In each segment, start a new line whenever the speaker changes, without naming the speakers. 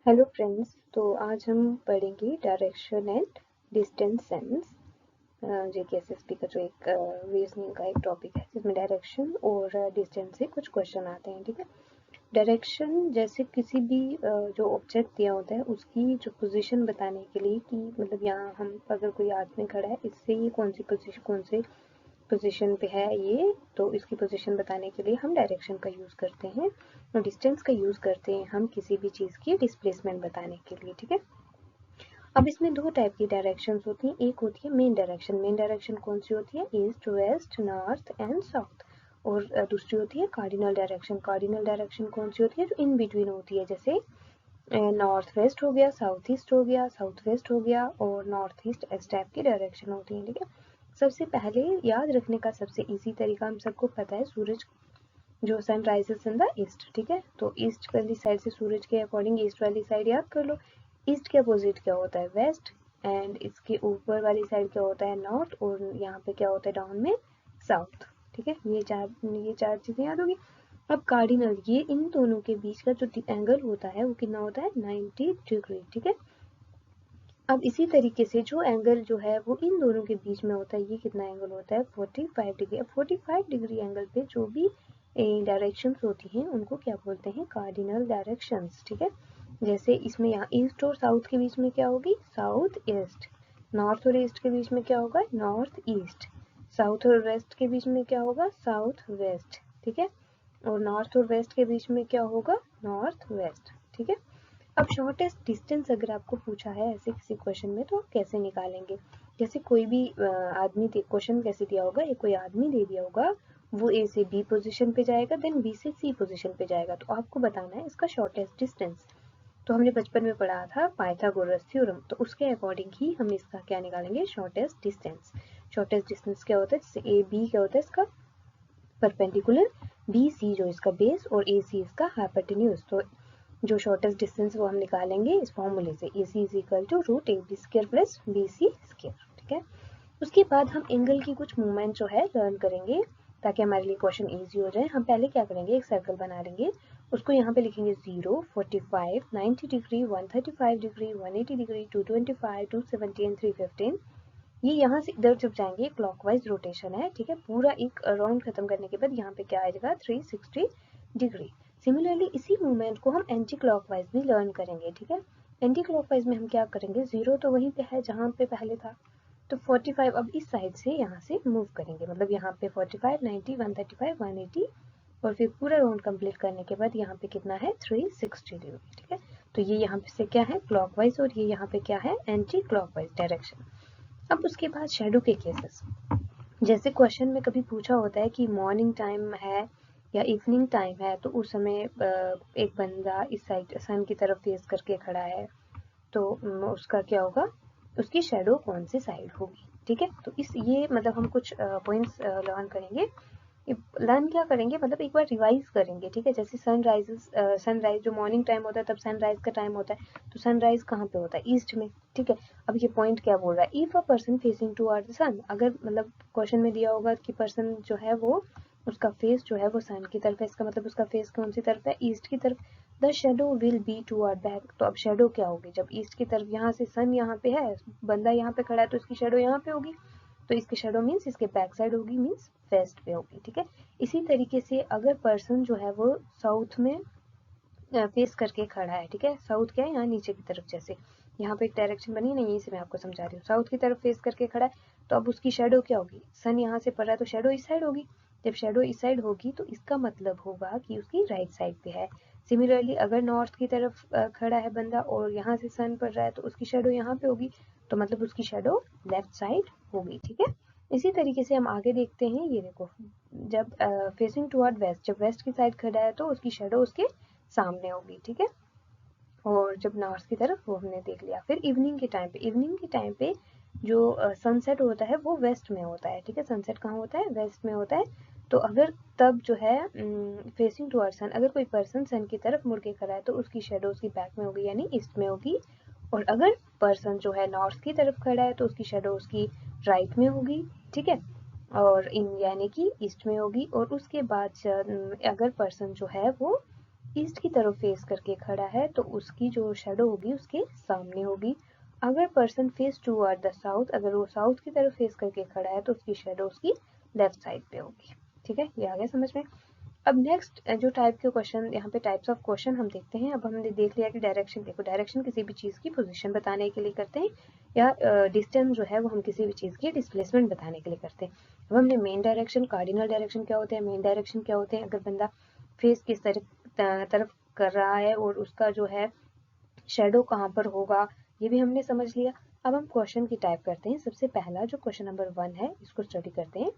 Hello friends, तो आज हम पढ़ेंगे direction and distance sense. JKSSP का जो एक रीजनिंग का एक टॉपिक है जिसमें डायरेक्शन और डिस्टेंस से कुछ क्वेश्चन आते हैं। ठीक है, डायरेक्शन जैसे किसी भी जो ऑब्जेक्ट दिया होता है उसकी जो पोजीशन बताने के लिए कि मतलब यहाँ हम अगर कोई आदमी खड़ा है इससे ये कौन से पोजीशन पे है ये, तो इसकी पोजीशन बताने के लिए हम डायरेक्शन का यूज़ करते हैं और डिस्टेंस का यूज़ करते हैं हम किसी भी चीज़ की डिस्प्लेसमेंट बताने के लिए। ठीक है, अब इसमें दो टाइप की डायरेक्शंस होती हैं। एक होती है मेन डायरेक्शन। मेन डायरेक्शन कौन सी होती है? East, west, north and south. और दूसरी होती है कार्डिनल डायरेक्शन। कार्डिनल डायरेक्शन कौन सी होती है? जो इन बिटवीन होती है, जैसे नॉर्थ वेस्ट हो गया, साउथ ईस्ट हो गया, साउथ वेस्ट हो गया और नॉर्थ ईस्ट, इस टाइप की डायरेक्शन होती है। ठीक है, सबसे पहले याद रखने का सबसे इजी तरीका हम सबको पता है, सूरज जो sun rises in the east. ठीक है, तो ईस्ट वाली साइड से सूरज के अकॉर्डिंग ईस्ट वाली साइड याद कर लो। ईस्ट के अपोजिट क्या होता है? वेस्ट। एंड इसके ऊपर वाली साइड क्या होता है? नॉर्थ। और यहाँ पे क्या होता है डाउन में? साउथ। ठीक है, ये चार चीजें याद होगी। अब कार्डिनल, ये इन दोनों के बीच का जो एंगल होता है वो कितना होता है? 90 डिग्री। ठीक है, अब इसी तरीके से जो एंगल जो है वो इन दोनों के बीच में होता है, ये कितना एंगल होता है? 45 डिग्री। अब 45 डिग्री एंगल पे जो भी डायरेक्शंस होती हैं उनको क्या बोलते हैं? Cardinal directions. ठीक है, जैसे इसमें यहाँ ईस्ट और साउथ के बीच में क्या होगी? South east. नॉर्थ और ईस्ट के बीच में क्या होगा? North east. साउथ और वेस्ट के बीच में क्या होगा? South west. ठीक है, और नॉर्थ और वेस्ट के बीच में क्या होगा? North west. ठीक है, अब शॉर्टेस्ट डिस्टेंस अगर आपको पूछा है ऐसे किसी क्वेश्चन में, तो आप कैसे निकालेंगे? जैसे कोई भी आदमी क्वेश्चन कैसे दिया होगा, एक कोई आदमी दे दिया होगा, वो ए से बी पोजीशन पे जाएगा, देन बी से सी पोजीशन पे जाएगा, तो आपको बताना है इसका शॉर्टेस्ट डिस्टेंस। तो हमने बचपन में पढ़ा था पाइथागोरस थ्योरम, तो उसके अकॉर्डिंग ही हम इसका क्या निकालेंगे? Shortest distance. शॉर्टेस्ट डिस्टेंस क्या होता है? जैसे ए बी क्या होता है इसका? परपेंडिकुलर, बी सी जो इसका बेस और ए सी इसका हाइपोटेन्यूज। तो जो शॉर्टेस्ट डिस्टेंस वो हम निकालेंगे इस फॉर्मूले से, A C is equal to root A B square plus B C square. ठीक है, उसके बाद हम एंगल की कुछ मूवमेंट जो है लर्न करेंगे ताकि हमारे लिए क्वेश्चन इजी हो जाए। हम पहले क्या करेंगे? एक सर्कल बना लेंगे, उसको यहाँ पे लिखेंगे 0, 45, 90 डिग्री, 135 डिग्री, 180 डिग्री, 225, 270 एंड 315। ये यहाँ से इधर जब जाएंगे क्लॉकवाइज रोटेशन है। ठीक है, पूरा एक राउंड खत्म करने के बाद यहाँ पे क्या आएगा? 360 डिग्री। सिमिलरली इसी मूवमेंट को हम एंटी क्लॉकवाइज भी लर्न करेंगे। ठीक है, एंटी क्लॉकवाइज में हम क्या करेंगे? 0 तो वहीं पे है जहाँ पे पहले था, तो 45 अब इस साइड से यहाँ से मूव करेंगे, मतलब यहाँ पे 45, 90, 135, 180 और फिर पूरा राउंड कंप्लीट करने के बाद यहाँ पे कितना है? 360 डिग्री। ठीक है, तो ये यहाँ पे से क्या है? क्लॉकवाइज, और ये यहाँ पे क्या है? Anti clockwise direction. अब उसके बाद शेडो के केसेस, जैसे क्वेश्चन में कभी पूछा होता है कि मॉर्निंग टाइम है या इवनिंग टाइम है, तो उस समय एक बंदा इस साइड सन की तरफ फेस करके खड़ा है, तो उसका क्या होगा? उसकी शेडो कौन सी साइड होगी? ठीक है, तो इस ये मतलब हम कुछ पॉइंट्स लर्न करेंगे। लर्न क्या करेंगे, मतलब एक बार रिवाइज करेंगे। ठीक है, जैसे सनराइज जो मॉर्निंग टाइम होता है तब सनराइज का टाइम होता है, तो सनराइज कहाँ पे होता है? ईस्ट में। ठीक है, अब ये पॉइंट क्या बोल रहा है? If a person facing toward the sun, अगर मतलब क्वेश्चन में दिया होगा कि पर्सन जो है वो उसका फेस जो है वो सन की तरफ है, इसका मतलब उसका फेस कौन सी तरफ है? ईस्ट की तरफ। The shadow will be toward back, तो अब शेडो क्या होगी? जब ईस्ट की तरफ यहाँ से सन यहाँ पे है, बंदा यहाँ पे खड़ा है, तो इसकी शेडो यहाँ पे होगी, तो इसकी शेडो मीन्स इसके बैक साइड होगी, मीन्स वेस्ट पे होगी। ठीक है, इसी तरीके से अगर पर्सन जो है वो साउथ में फेस करके खड़ा है, ठीक है, साउथ क्या है? यहाँ नीचे की तरफ, जैसे यहाँ पे एक डायरेक्शन बनी है ना, यहीं से मैं आपको समझा रही हूँ, साउथ की तरफ फेस करके खड़ा है, तो अब उसकी शेडो क्या होगी? सन यहाँ से पड़ रहा है तो शेडो इस साइड होगी। जब शेडो इस साइड होगी तो इसका मतलब होगा कि उसकी राइट साइड पे है। सिमिलरली अगर नॉर्थ की तरफ खड़ा है बंदा और यहाँ से सन पड़ रहा है तो उसकी शेडो यहाँ पे होगी, तो मतलब उसकी शेडो लेफ्ट साइड होगी। ठीक है, इसी तरीके से हम आगे देखते हैं, ये देखो, जब फेसिंग टुवर्ड वेस्ट, जब वेस्ट की साइड खड़ा है तो उसकी शेडो उसके सामने होगी। ठीक है, और जब नॉर्थ की तरफ वो हमने देख लिया। फिर इवनिंग के टाइम पे जो सनसेट होता है वो वेस्ट में होता है। ठीक है, सनसेट कहाँ होता है? वेस्ट में होता है। तो अगर तब जो है फेसिंग टुवर्ड सन, अगर कोई पर्सन सन की तरफ मुड़ के खड़ा है तो उसकी शेडो उसकी बैक में होगी, यानी ईस्ट में होगी। और अगर पर्सन जो है नॉर्थ की तरफ खड़ा है तो उसकी शेडो उसकी राइट में होगी। ठीक है, और इन यानी कि ईस्ट में होगी। और उसके बाद अगर पर्सन जो है वो ईस्ट की तरफ फेस करके खड़ा है तो उसकी जो शेडो होगी उसके सामने होगी। अगर person face toward the south, अगर वो साउथ की तरफ फेस करके खड़ा है तो उसकी शेडो उसकी लेफ्ट साइड पे होगी। ठीक है, ये आ गया समझ में। अब नेक्स्ट जो टाइप के क्वेश्चन, यहाँ पे टाइप्स ऑफ क्वेश्चन हम देखते हैं। अब हमने देख लिया कि डायरेक्शन, देखो डायरेक्शन किसी भी चीज़ की पोजीशन बताने के लिए करते हैं, या डिस्टेंस जो है वो हम किसी भी चीज़ की डिस्प्लेसमेंट बताने के लिए करते हैं। अब हमने मेन डायरेक्शन, कार्डिनल डायरेक्शन क्या होते हैं, मेन डायरेक्शन क्या होते हैं, अगर बंदा फेस किस तरफ कर रहा है और उसका जो है शेडो कहाँ पर होगा, ये भी हमने समझ लिया। अब हम क्वेश्चन की टाइप करते हैं। सबसे पहला जो क्वेश्चन नंबर 1 है इसको स्टडी करते हैं।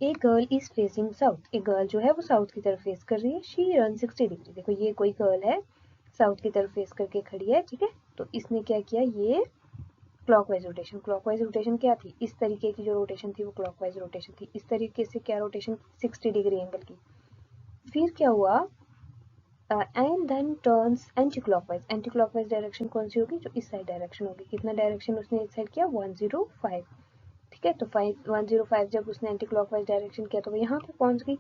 A girl is facing south, एक गर्ल जो है वो साउथ की तरफ फेस कर रही है। शी रन 60 डिग्री, देखो ये कोई गर्ल है साउथ की तरफ फेस करके खड़ी है। ठीक है, तो इसने क्या किया, ये क्लॉकवाइज रोटेशन, क्लॉकवाइज रोटेशन क्या थी, इस तरीके की जो रोटेशन थी वो क्लॉकवाइज रोटेशन थी। इस तरीके से क्या रोटेशन, 60 डिग्री एंगल की। फिर क्या हुआ, and then turns anti clockwise, anti clockwise direction कौन सी होगी, जो इस साइड डायरेक्शन होगी। कितना डायरेक्शन उसने इस साइड किया, 105। ठीक है, तो 105 जब उसने एंटी क्लॉकवाइज डायरेक्शन किया तो वो यहाँ पे पहुंच गई।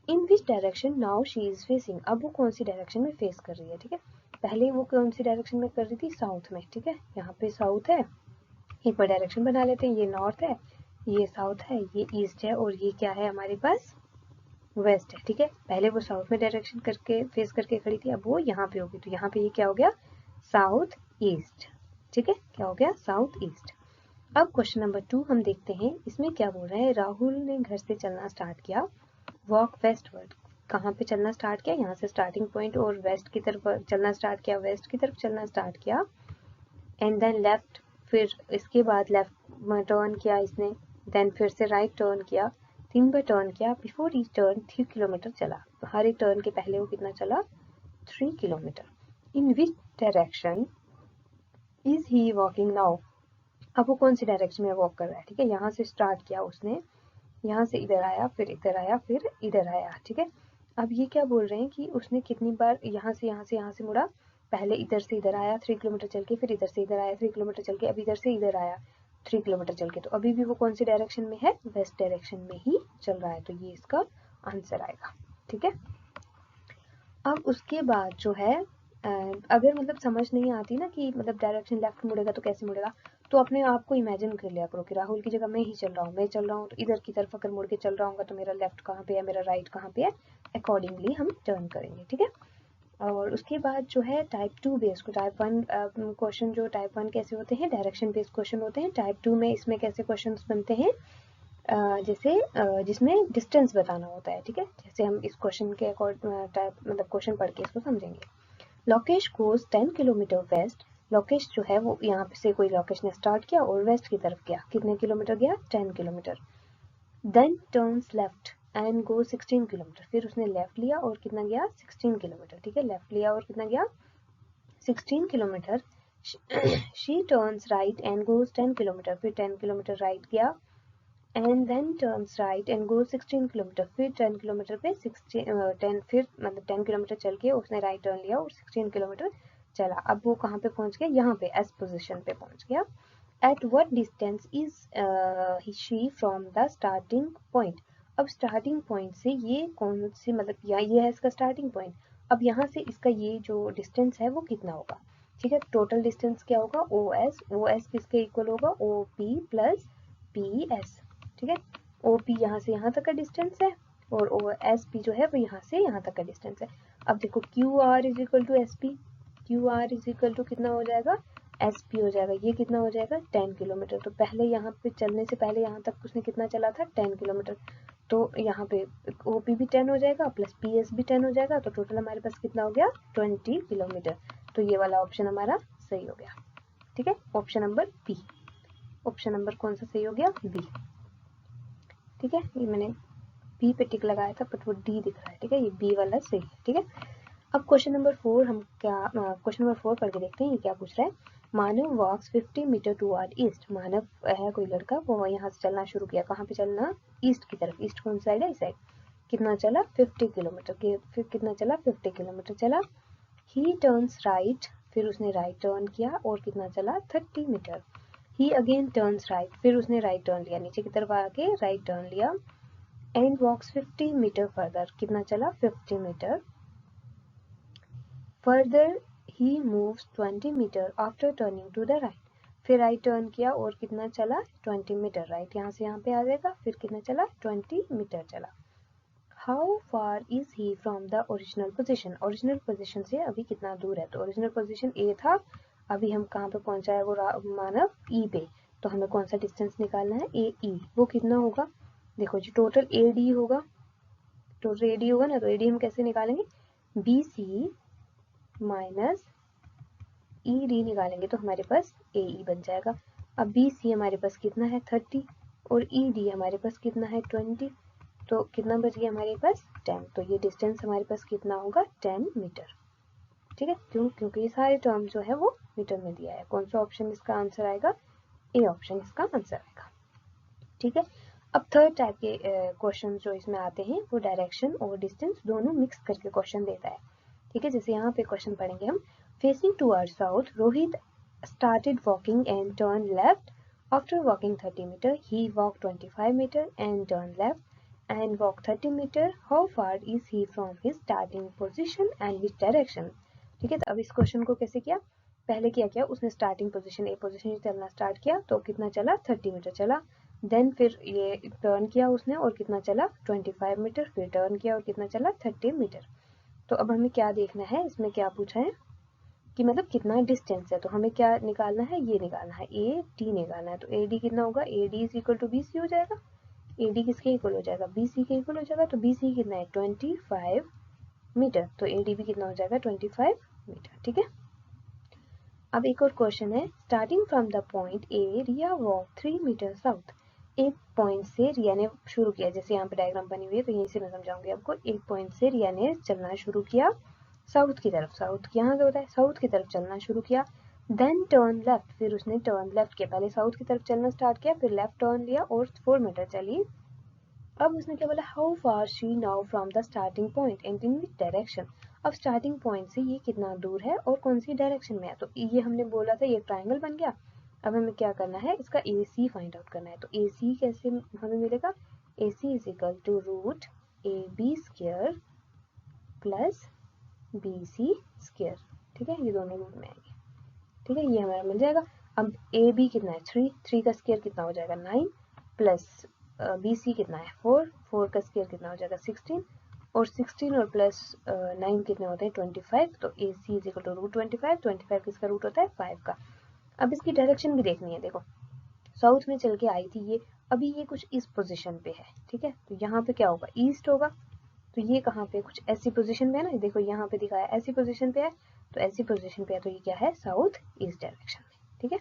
In which direction now she is facing, अब वो कौन सी डायरेक्शन में फेस कर रही है। ठीक है, पहले वो कौन सी डायरेक्शन में कर रही थी, साउथ में। ठीक है, यहाँ पे साउथ है, एक बार डायरेक्शन बना लेते हैं, ये नॉर्थ है, ये साउथ है, ये ईस्ट है, और ये क्या है हमारे पास, वेस्ट है। ठीक है, पहले वो साउथ में डायरेक्शन करके फेस करके खड़ी थी, अब वो यहाँ पे होगी, तो यहाँ पे ये क्या हो गया, साउथ ईस्ट। ठीक है, क्या हो गया, साउथ ईस्ट। अब क्वेश्चन नंबर 2 हम देखते हैं, इसमें क्या बोल रहे हैं, राहुल ने घर से चलना स्टार्ट किया, वॉक वेस्टवर्ड, कहाँ पे चलना स्टार्ट किया, यहाँ से स्टार्टिंग पॉइंट, और वेस्ट की तरफ चलना स्टार्ट किया, वेस्ट की तरफ चलना स्टार्ट किया, एंड देन लेफ्ट, फिर इसके बाद लेफ्ट टर्न किया इसने, देन फिर से राइट टर्न किया, 3 बार टर्न किया, बिफोर ईच टर्न 3 किलोमीटर चला, तो हर एक टर्न के पहले वो कितना चला, 3 kilometre. In which direction is he walking now, अब वो कौन सी डायरेक्शन में वॉक कर रहा है। ठीक है, यहाँ से स्टार्ट किया उसने, यहाँ से इधर आया, फिर इधर आया, फिर इधर आया। ठीक है, अब ये क्या बोल रहे हैं कि उसने कितनी बार यहाँ से मुड़ा, पहले इधर से इधर आया 3 किलोमीटर चल के, फिर इधर से इधर आया 3 किलोमीटर चल के, अब इधर से इधर आया 3 किलोमीटर चल के, तो अभी भी वो कौन सी डायरेक्शन में है, वेस्ट डायरेक्शन में ही चल रहा है, तो ये इसका आंसर आएगा। ठीक है, अब उसके बाद जो है अगर मतलब समझ नहीं आती ना कि मतलब डायरेक्शन लेफ्ट मुड़ेगा तो कैसे मुड़ेगा, तो अपने आप को इमेजिन कर लिया करो कि राहुल की जगह मैं ही चल रहा हूँ, मैं चल रहा हूँ तो इधर की तरफ अगर मुड़ के चल रहा हूँ तो मेरा लेफ्ट कहाँ पे है, मेरा राइट कहाँ पे है, अकॉर्डिंगली हम टर्न करेंगे। ठीक है, और उसके बाद जो है टाइप 2 बेस्ड, टाइप 1 क्वेश्चन, जो टाइप 1 कैसे होते हैं, डायरेक्शन बेस्ड क्वेश्चन होते हैं। टाइप 2 में इसमें कैसे क्वेश्चन बनते हैं, जैसे जिसमें डिस्टेंस बताना होता है। ठीक है, जैसे हम इस क्वेश्चन के टाइप मतलब क्वेश्चन पढ़ के इसको समझेंगे। Lokesh goes 10 kilometre west, Lokesh जो है वो यहाँ से कोई लोकेश ने स्टार्ट किया और वेस्ट की तरफ गया, कितने किलोमीटर गया, 10 kilometre. Then turns left and go 16 kilometre, फिर उसने लेफ्ट लिया और कितना गया, 16 किलोमीटर। ठीक है, लेफ्ट लिया और कितना गया, 16 kilometre. She turns right and goes 10 kilometre, फिर 10 किलोमीटर राइट गया, and then turns right and go 16 kilometre, फिर 10 किलोमीटर पे 10 फिर मतलब 10 किलोमीटर चल के उसने राइट टर्न लिया और 16 किलोमीटर चला। अब वो कहाँ पे पहुंच गया, यहाँ पे एस पोजीशन पे पहुंच गया। At what distance is she from the starting point, अब स्टार्टिंग पॉइंट से ये कौन सी मतलब ये है इसका स्टार्टिंग पॉइंट, अब यहाँ से इसका ये जो डिस्टेंस है वो कितना होगा। ठीक है, टोटल डिस्टेंस क्या होगा, ओ एस किसके इक्वल होगा, O P plus P S. ठीक है, ओ पी यहाँ से यहाँ तक का डिस्टेंस है और ओ एस पी जो है वो यहाँ से यहाँ तक का डिस्टेंस है। अब देखो Q R is equal to S P, Q R is equal to कितना हो जाएगा, एस पी हो जाएगा, ये कितना हो जाएगा, 10 किलोमीटर। तो पहले यहाँ पे चलने से पहले यहाँ तक उसने कितना चला था, 10 किलोमीटर, तो यहाँ पे ओ पी भी 10 हो जाएगा प्लस पी एस भी 10 हो जाएगा, तो टोटल हमारे पास कितना हो गया, 20 किलोमीटर। तो ये वाला ऑप्शन हमारा सही हो गया। ठीक है, option number B, option number कौन सा सही हो गया, बी। ठीक है, ये मैंने बी पे टिक लगाया था बट वो डी दिख रहा है। ठीक है, ये बी वाला सही है। ठीक है, अब क्वेश्चन नंबर 4 हम क्या क्वेश्चन नंबर 4 पढ़ के देखते हैं ये क्या पूछ रहा है। मानव वॉक्स 50 मीटर टुवर्ड ईस्ट, मानव है कोई लड़का, वो यहाँ से चलना शुरू किया, कहाँ पे चलना, ईस्ट की तरफ। ईस्ट कौन साइड है, इस साइड। कितना चला, 50 किलोमीटर के, फिर कितना चला, 50 किलोमीटर चला। ही टर्न्स राइट, फिर उसने राइट टर्न किया और कितना चला, 30 metre. He again turns right, फिर उसने राइट टर्न लिया, नीचे की तरफ आके राइट टर्न लिया। एंड वॉक्स 50 मीटर फर्दर, कितना चला, 50 metre. Further he moves 20 metre after turning to the right. फिर राइट टर्न किया और कितना चला 20 मीटर। राइट यहाँ से यहाँ पे आ जाएगा, फिर कितना चला 20 मीटर चला। How far is he from the original position. Original position से अभी कितना दूर है, तो ओरिजिनल पोजिशन ए था, अभी हम कहाँ पे पहुंचा है वो मानव ई पे, तो हमें कौन सा डिस्टेंस निकालना है ए ई। वो कितना होगा, देखो जी टोटल ए डी होगा, टोटल ए डी होगा ना, तो ए डी हम कैसे निकालेंगे, B C minus E D निकालेंगे तो हमारे पास ए ई बन जाएगा। अब बी सी हमारे पास कितना है 30 और ई डी हमारे पास कितना है 20, तो कितना बच गया हमारे पास 10। तो ये डिस्टेंस हमारे पास कितना होगा 10 मीटर। ठीक है, क्यों, क्योंकि ये सारे टर्म जो है वो मीटर में दिया है। कौन सा ऑप्शन इसका आंसर आएगा, ए ऑप्शन इसका आंसर आएगा। ठीक है, अब थर्ड टाइप के क्वेश्चन जो इसमें आते हैं वो डायरेक्शन और डिस्टेंस दोनों मिक्स करके क्वेश्चन देता है। ठीक है, जैसे यहाँ पे क्वेश्चन पढ़ेंगे हम, facing toward south Rohit started walking and turned left. After walking 30 meter, he walked 25 meter and turned left and walked 30 meter. How far is he from his starting position and which direction? ठीक है, तो अब इस question को कैसे किया, पहले क्या उसने स्टार्टिंग पोजीशन ए पोजीशन से चलना स्टार्ट किया, तो कितना चला 30 मीटर चला। देन फिर ये टर्न किया उसने और कितना चला 25 मीटर, फिर टर्न किया और कितना चला 30 मीटर। तो अब हमें क्या देखना है, इसमें क्या पूछा है कि मतलब कितना डिस्टेंस है, तो हमें क्या निकालना है, ये निकालना है ए डी निकालना है। तो ए डी कितना होगा, A D is equal to B C हो जाएगा। ए डी किसके इक्वल हो जाएगा, बी सी के इक्वल हो जाएगा। तो बी सी कितना है 25 मीटर, तो ए डी भी कितना हो जाएगा 25 मीटर। ठीक है, अब एक और क्वेश्चन है, starting from the point A Riya walk 3 metre south. एक पॉइंट से रिया ने शुरू किया, जैसे यहाँ पे डायग्राम बनी हुई है तो यहीं से मैं समझाऊंगी आपको। एक पॉइंट से रिया ने चलना शुरू किया साउथ की तरफ, साउथ यहाँ से होता है, साउथ की तरफ चलना शुरू किया। देन टर्न लेफ्ट, फिर उसने टर्न लेफ्ट किया, पहले साउथ की तरफ चलना स्टार्ट किया, फिर लेफ्ट टर्न लिया और 4 मीटर चली। अब उसने क्या बोला, how far she now from the starting point and in which direction. अब स्टार्टिंग पॉइंट से ये कितना दूर है और कौन सी डायरेक्शन में है, तो ये हमने बोला था ये ट्राइंगल बन गया। अब हमें क्या करना है, इसका ए सी फाइंड आउट करना है। तो ए सी कैसे हमें मिलेगा, A C is equal to root A B square plus B C square. ठीक है, ये दोनों रूट में आएंगे। ठीक है, ये हमारा मिल जाएगा। अब ए बी कितना है 3, 3 का स्क्वायर कितना हो जाएगा 9 प्लस बी सी कितना है 4, 4 का स्क्वायर कितना हो जाएगा 16 और 16 और प्लस 9 कितने होते हैं 25। तो ए C is equal to root 25, 25 किसका रूट होता है 5 का। अब इसकी डायरेक्शन भी देखनी है, देखो साउथ में चल के आई थी ये, अभी ये कुछ इस पोजीशन पे है। ठीक है, तो यहाँ पे क्या होगा ईस्ट होगा, तो ये कहाँ पे कुछ ऐसी पोजीशन पे है ना, देखो यहाँ पे दिखाया ऐसी पोजीशन पे है, तो ऐसी पोजीशन पे है, तो ये क्या है साउथ ईस्ट डायरेक्शन में। ठीक है,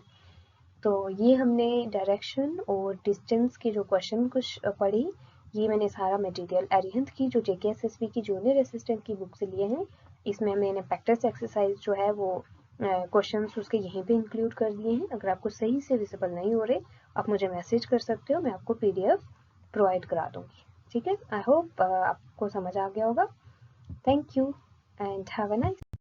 तो ये हमने डायरेक्शन और डिस्टेंस के जो क्वेश्चन कुछ पढ़ी, ये मैंने सारा मटेरियल अरिहंत की जो JKSSB की जूनियर असिस्टेंट की बुक से लिए हैं। इसमें मैंने प्रैक्टिस एक्सरसाइज जो है वो क्वेश्चंस उसके यहीं पे इंक्लूड कर दिए हैं। अगर आपको सही से विजिबल नहीं हो रहे, आप मुझे मैसेज कर सकते हो, मैं आपको PDF प्रोवाइड करा दूंगी। ठीक है, आई होप आपको समझ आ गया होगा। Thank you and have a nice